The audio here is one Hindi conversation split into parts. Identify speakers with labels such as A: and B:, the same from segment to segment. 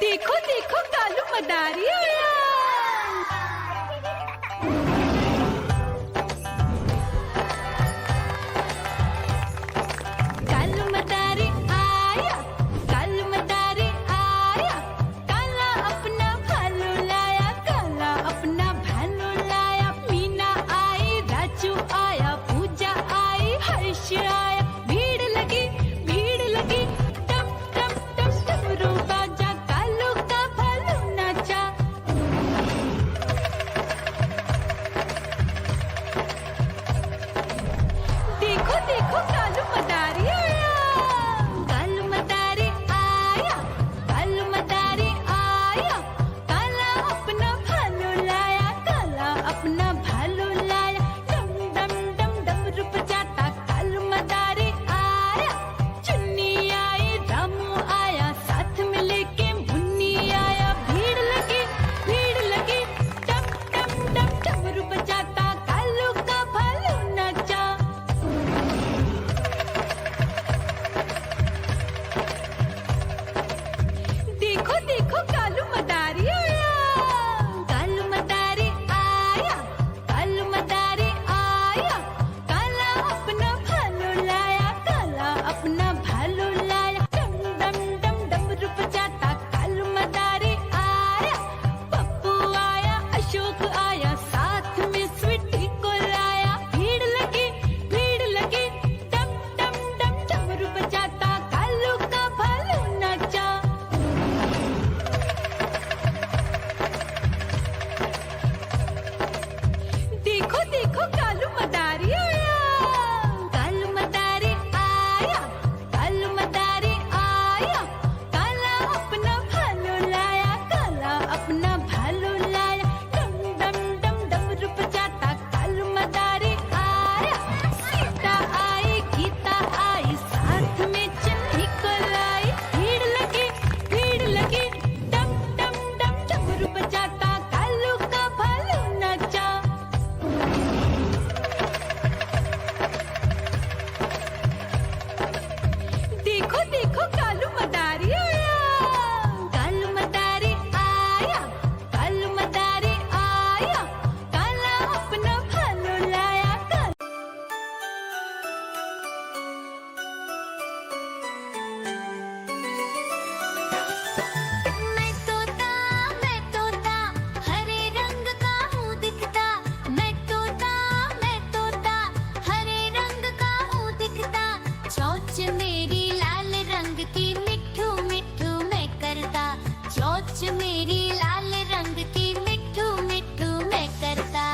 A: देखो देखो कालू मदारी आया। कालू मदारी आया, कालू मदारी आया, काला अपना भालू लाया, काला अपना भालू लाया। मीना आई, राजू आया, पूजा आई, हर्ष आया। भीड़ लगी टम टम टम डमरू बाजा, कालू का भालू नाचा। देखो देखो कालू मदारी आया, कालू मदारी आया, कालू मदारी आया, काला अपना भालू लाया, काला अपना भालू लाया। डम डम डम डमरू बजाता कालू मदारी आया। चुन्नी आई, रामू आया, साथ में लेके मुन्नी आया। भीड़ लगी टम टम टम डमरू बजाता कालू का भालू नाचा। देखो देखो कालू मदारी आया, कालू मदारी आया, कालू मदारी आया, काला अपना भालू लाया, काला अपना भालू लाया। डम डम डम डमरू बजाता कालू मदारी आया। पप्पू आया, अशोक आया, साथ में स्वीटी को लाया। भीड़ लगी टम टम टम डमरू बजाता कालू का भालू नाचा। देखो देखो कालू मदारी आया, कालू मदारी आया, कालू मदारी आया, काला अपना भालू लाया, काला अपना भालू लाया। डम डम डम डमरू बजाता कालू मदारी आया। सीता आई, गीता आई, साथ में चन्नी को लाई। भीड़ लगी टम टम डम डमरू बजाता कालू का भालू नाचा। देखो देखो कालू मदारी आया, कालू मदारी आया, कालू मदारी आया, काला अपना भालू लाया,
B: मैं तोता हरे रंग का हूँ दिखता। मैं तोता हरे रंग का हूँ दिखता। चोंच मेरी लाल रंग की मिट्ठू मिट्ठू मैं करता। चोंच मेरी लाल रंग की मिट्ठू मिट्ठू मैं करता।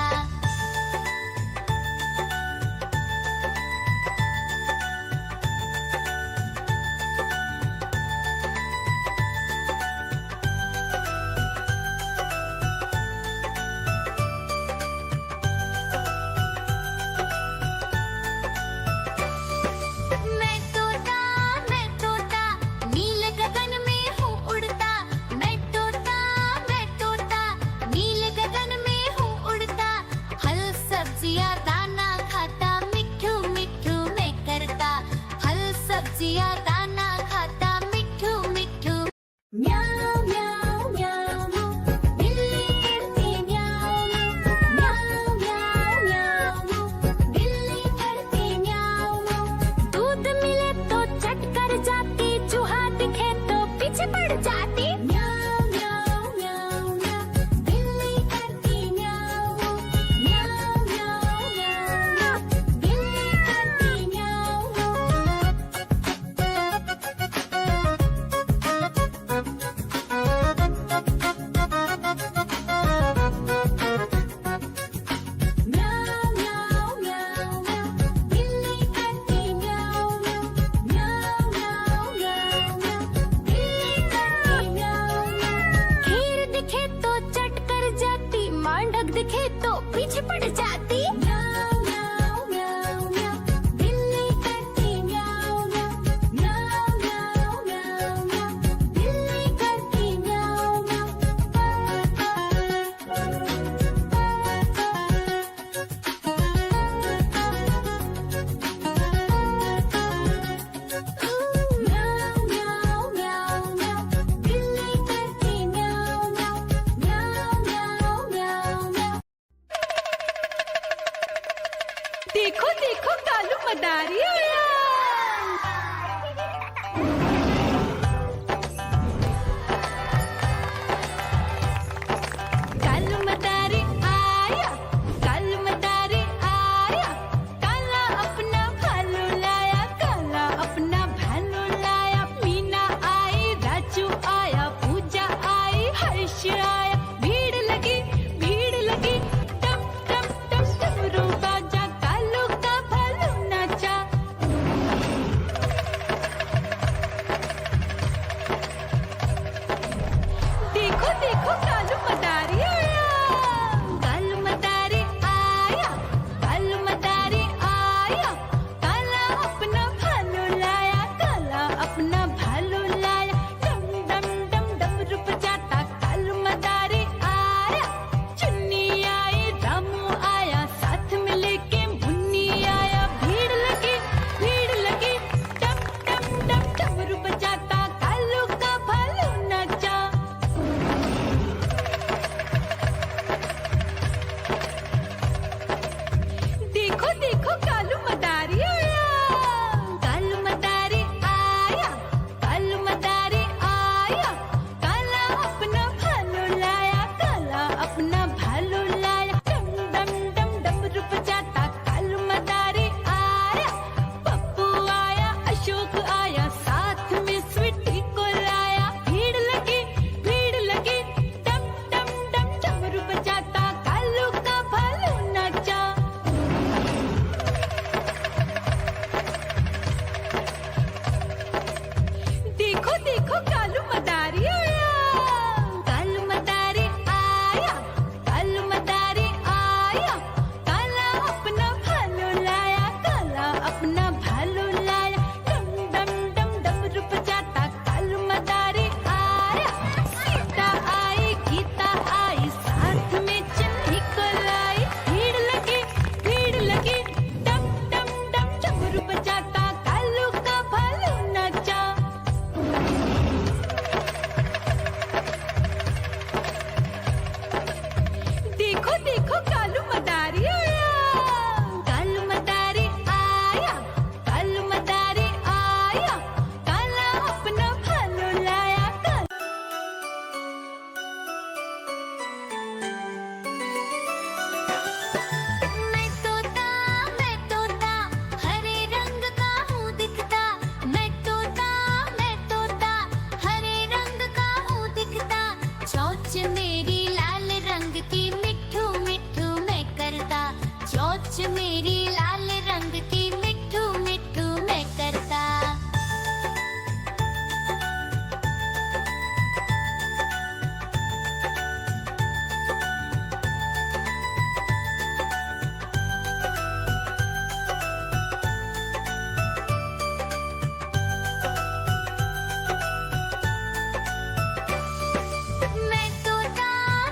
B: मैं तोता नील गगन में हूँ उड़ता। मैं तोता नील गगन में हूँ उड़ता। फल सब्जियाँ दाना खाता, मिट्ठू मिट्ठू मैं करता। फल सब्जियाँ दाना खाता, मिट्ठू मिट्ठू। म्याऊ म्याऊ म्याऊ, बिल्ली करती म्याऊ म्याऊ म्याऊ म्याऊ, बिल्ली करती म्याऊ। दूध मिले तो चट कर जाती, चूहा दिखे तो पीछे पड़ जाती। म्याऊ म्याऊ म्याऊ म्याऊ, बिल्ली करती म्याऊ म्याऊ म्याऊ म्याऊ, बिल्ली करती म्याऊ।
A: मदारी आया। कालू मदारी आया, कालू मदारी आया, काला अपना भालू लाया, काला अपना भालू लाया। मीना आई, राजू आया, पूजा आई, हर्ष आया। भीड़ लगी टम टम टम डमरू बाजा, कालू का भालू नाचा। देखो देखो कालू मदारी आया, कालू मदारी आया, कालू मदारी आया, काला अपना भालू लाया, काला अपना भालू लाया। डम डम डम डमरू बजाता कालू मदारी आया। चुन्नी आई, रामू आया, साथ में लेके मुन्नी आया। भीड़ लगी टम टम टम डमरू बजाता कालू का भालू नाचा। देखो देखो कालू मदारी आया, कालू मदारी आया, कालू मदारी आया, काला अपना भालू लाया, काला अपना भालू लाया। डम डम डम डमरू बजाता कालू मदारी आया। पप्पू आया, अशोक आया, साथ में स्वीटी को लाया। भीड़ लगी टम टम डम डमरू बजाता कालू का भालू नाचा। देखो देखो कालू मदारी आया, कालू मदारी आया, कालू मदारी आया, काला अपना भालू लाया, काला अपना भालू लाया। डम डम डम डमरू बजाता कालू मदारी आया। सीता आई, गीता आई, साथ में चन्नी को लाई। भीड़ लगी टम टम डम डमरू बजाता कालू का भालू नाचा। देखो देखो कालू मदारी आया, कालू मदारी आया, कालू मदारी आया, काला अपना भालू लाया,
B: मैं तोता हरे रंग का हूँ दिखता। मैं तोता हरे रंग का हूँ दिखता। चोंच मेरी लाल रंग की मिट्ठू मिट्ठू मैं करता। चोंच मेरी लाल रंग की मिट्ठू मिट्ठू मैं करता।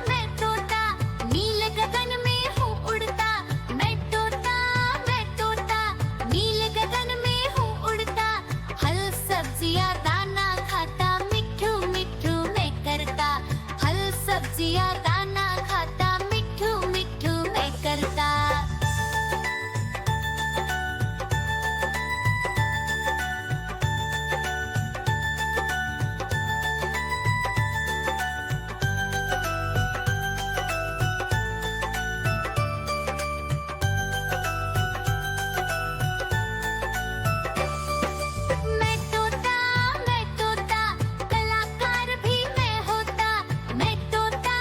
B: मैं तोता नील गगन में हूँ उड़ता। मैं तोता नील गगन में हूँ उड़ता। फल सब्जियाँ दाना खाता, मिट्ठू मिट्ठू मैं करता। फल सब्जियाँ दाना खाता, मिट्ठू मिट्ठू मैं करता। मैं तोता कलाकार भी मैं होता। मैं तोता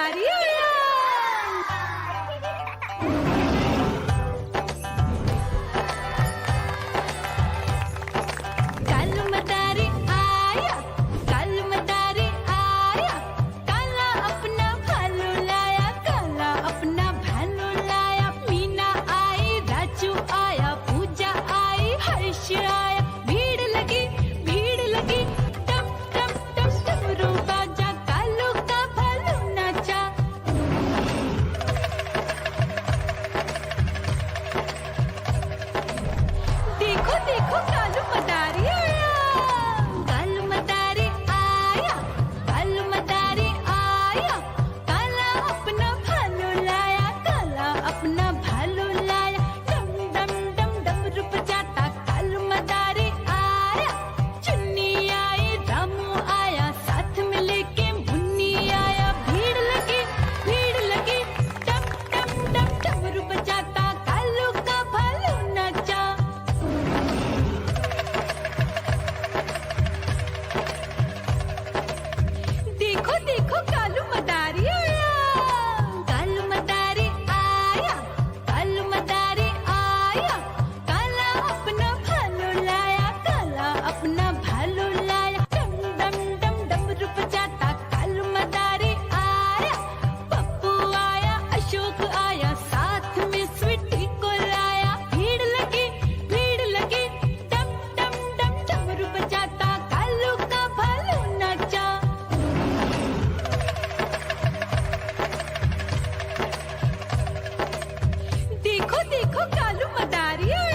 A: मदारी आया। कालू मदारी आया, कालू मदारी आया, काला अपना भालू लाया, काला अपना भालू लाया। मीना आई, राजू आया, पूजा आई, हर्ष आया। भीड़ लगी टम टम टम डमरू बाजा, कालू का भालू नाचा। देखो देखो कालू मदारी आया, कालू मदारी आया, कालू मदारी आया, काला अपना भालू लाया, काला अपना भालू लाया। डम डम डम डमरू बजाता कालू मदारी आया। चुन्नी आई, रामू आया, साथ में लेके मुन्नी आया। भीड़ लगी टम टम डम डमरू बजाता कालू का भालू नाचा। देखो देखो कालू मदारी आया, कालू मदारी आया, कालू मदारी आया, काला अपना भालू लाया, काला अपना भालू लाया। डम डम डम डमरू बजाता कालू मदारी आया। पप्पू आया, अशोक आया, साथ में स्वीटी को लाया। भीड़ लगी टम टम डम डमरू बजाता कालू का भालू नाचा। देखो देखो कालू मदारी आया।